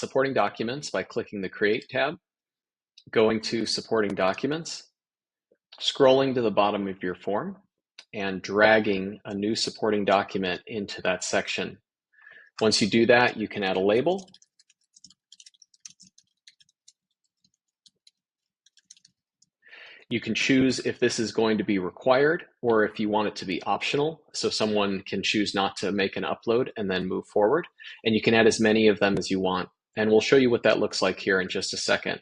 supporting documents by clicking the Create tab, going to Supporting Documents, scrolling to the bottom of your form, and dragging a new supporting document into that section. Once you do that, you can add a label. You can choose if this is going to be required or if you want it to be optional, so someone can choose not to make an upload and then move forward. And you can add as many of them as you want. And we'll show you what that looks like here in just a second.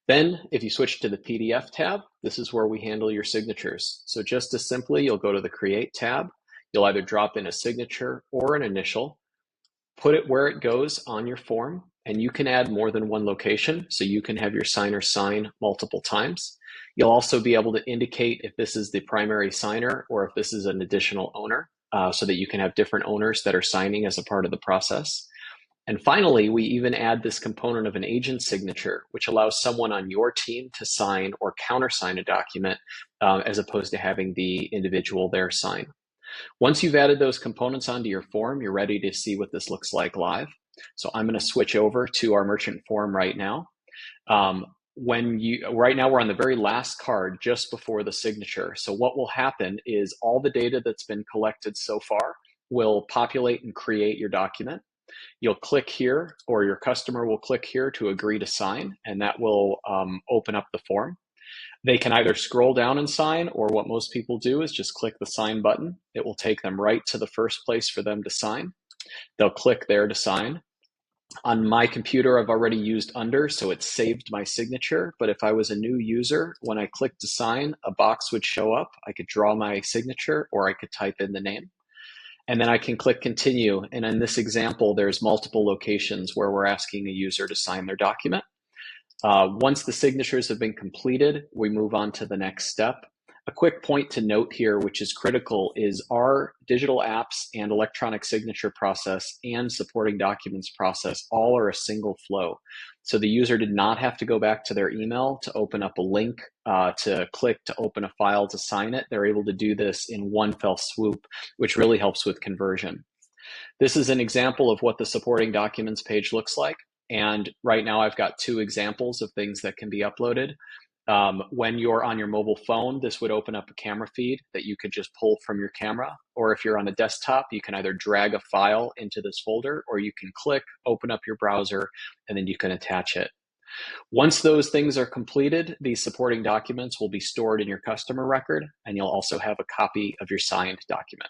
Then, if you switch to the PDF tab, this is where we handle your signatures. So just as simply, you'll go to the Create tab. You'll either drop in a signature or an initial, put it where it goes on your form, and you can add more than one location, so you can have your signer sign multiple times. You'll also be able to indicate if this is the primary signer or if this is an additional owner, so that you can have different owners that are signing as a part of the process. And finally, we even add this component of an agent signature, which allows someone on your team to sign or countersign a document as opposed to having the individual there sign. Once you've added those components onto your form, you're ready to see what this looks like live. So I'm going to switch over to our merchant form right now. Right now we're on the very last card just before the signature. So what will happen is all the data that's been collected so far will populate and create your document. You'll click here, or your customer will click here to agree to sign, and that will open up the form. They can either scroll down and sign, or what most people do is just click the sign button. It will take them right to the first place for them to sign. They'll click there to sign. On my computer, I've already used Under, so it saved my signature. But if I was a new user, when I clicked to sign, a box would show up. I could draw my signature, or I could type in the name. And then I can click Continue. And in this example, there's multiple locations where we're asking a user to sign their document. Once the signatures have been completed, we move on to the next step. A quick point to note here, which is critical, is our digital apps and electronic signature process and supporting documents process all are a single flow. So the user did not have to go back to their email to open up a link to click to open a file to sign it. They're able to do this in one fell swoop, which really helps with conversion. This is an example of what the supporting documents page looks like. And right now I've got two examples of things that can be uploaded. When you're on your mobile phone, this would open up a camera feed that you could just pull from your camera. Or if you're on a desktop, you can either drag a file into this folder, or you can click, open up your browser, and then you can attach it. Once those things are completed, these supporting documents will be stored in your customer record, and you'll also have a copy of your signed document.